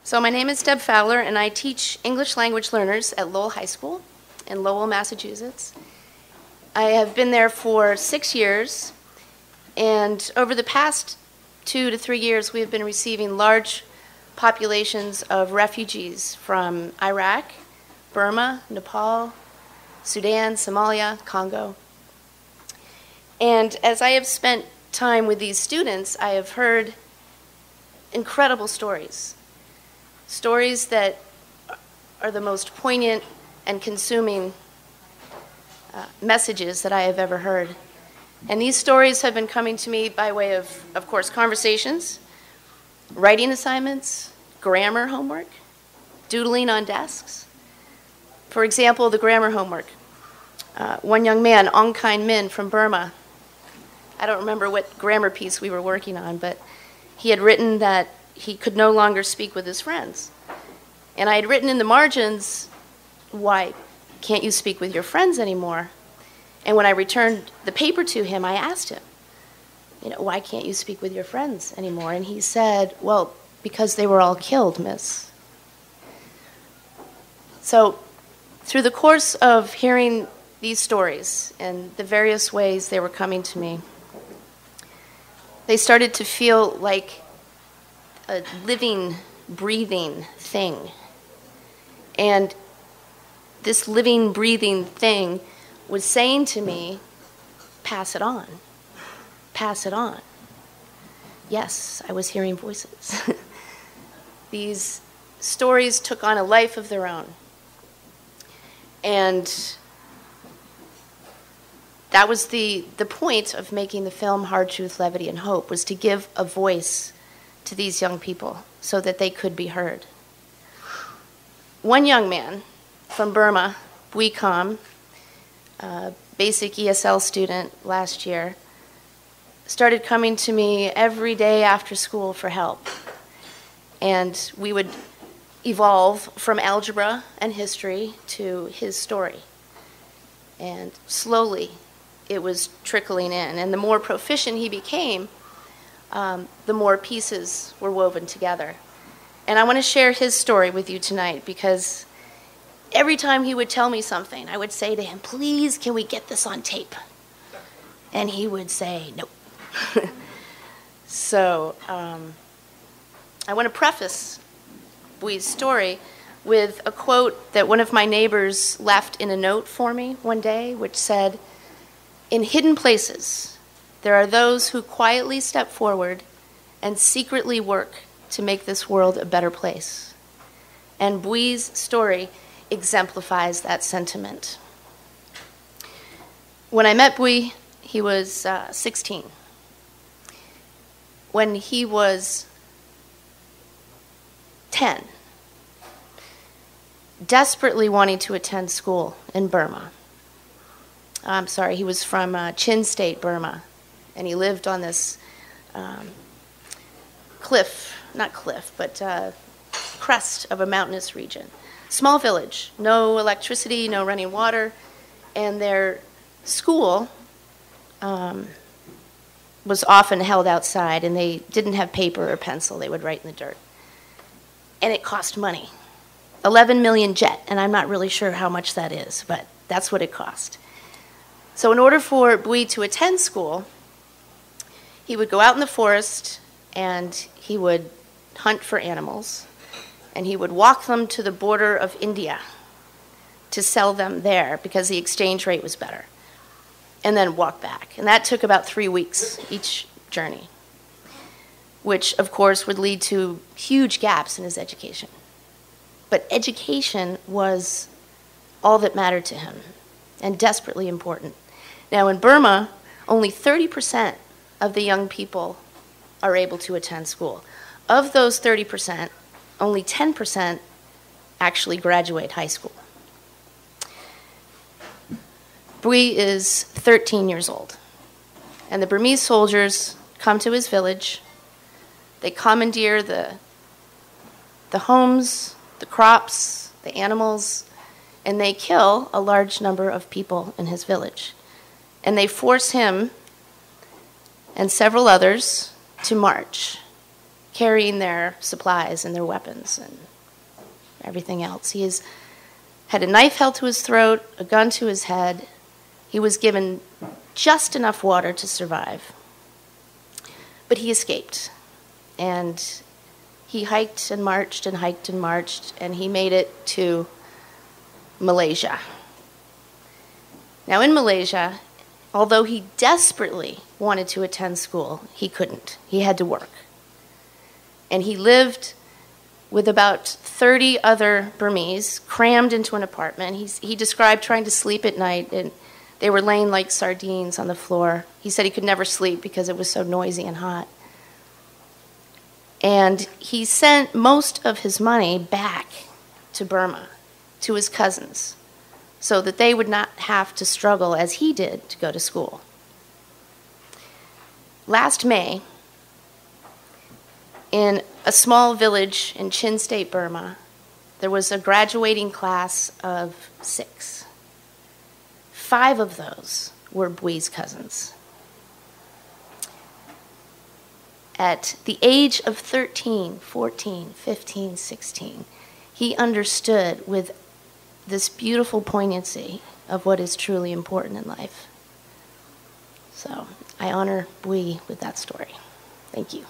So my name is Deb Fowler, and I teach English language learners at Lowell High School in Lowell, Massachusetts. I have been there for 6 years, and over the past 2 to 3 years, we have been receiving large populations of refugees from Iraq, Burma, Nepal, Sudan, Somalia, Congo. And as I have spent time with these students, I have heard incredible stories. Stories that are the most poignant and consuming messages that I have ever heard. And these stories have been coming to me by way of course, conversations, writing assignments, grammar homework, doodling on desks. For example, the grammar homework. One young man, Ong Kain Min from Burma, I don't remember what grammar piece we were working on, but he had written that he could no longer speak with his friends. And I had written in the margins, why can't you speak with your friends anymore? And when I returned the paper to him, I asked him, why can't you speak with your friends anymore? And he said, well, because they were all killed, miss. So through the course of hearing these stories and the various ways they were coming to me, they started to feel like a living, breathing thing. And this living, breathing thing was saying to me, pass it on, pass it on. Yes, I was hearing voices. These stories took on a life of their own. And that was the point of making the film Hard Truth, Levity, and Hope, was to give a voice to these young people so that they could be heard. One young man from Burma, Bui Kam, basic ESL student last year, started coming to me every day after school for help. And we would evolve from algebra and history to his story. And slowly it was trickling in. And the more proficient he became, the more pieces were woven together. And I want to share his story with you tonight, because every time he would tell me something, I would say to him, please, can we get this on tape? And he would say, nope. So I want to preface Bui's story with a quote that one of my neighbors left in a note for me one day, which said, in hidden places, there are those who quietly step forward and secretly work to make this world a better place. And Bui's story exemplifies that sentiment. When I met Bui, he was 16. When he was 10, desperately wanting to attend school in Burma. I'm sorry, he was from Chin State, Burma. And he lived on this crest of a mountainous region. Small village, no electricity, no running water, and their school was often held outside, and they didn't have paper or pencil. They would write in the dirt. And it cost money. 11 million jet, and I'm not really sure how much that is, but that's what it cost. So in order for Bui to attend school, he would go out in the forest and he would hunt for animals, and he would walk them to the border of India to sell them there because the exchange rate was better, and then walk back. And that took about 3 weeks each journey, which of course would lead to huge gaps in his education. But education was all that mattered to him and desperately important. Now in Burma, only 30% of the young people are able to attend school. Of those 30%, only 10% actually graduate high school. Bui is 13 years old, and the Burmese soldiers come to his village. They commandeer the homes, the crops, the animals, and they kill a large number of people in his village. And they force him and several others to march carrying their supplies and their weapons and everything else. He had a knife held to his throat, a gun to his head. He was given just enough water to survive. But he escaped. And he hiked and marched and hiked and marched, and he made it to Malaysia. Now, in Malaysia, although he desperately wanted to attend school, he couldn't. He had to work. And he lived with about 30 other Burmese, crammed into an apartment. He described trying to sleep at night, and they were laying like sardines on the floor. He said he could never sleep because it was so noisy and hot. And he sent most of his money back to Burma, to his cousins, so that they would not have to struggle as he did to go to school. Last May, in a small village in Chin State, Burma, there was a graduating class of 6. 5 of those were Bui's cousins. At the age of 13, 14, 15, 16, he understood with this beautiful poignancy of what is truly important in life. So I honor Bui with that story. Thank you.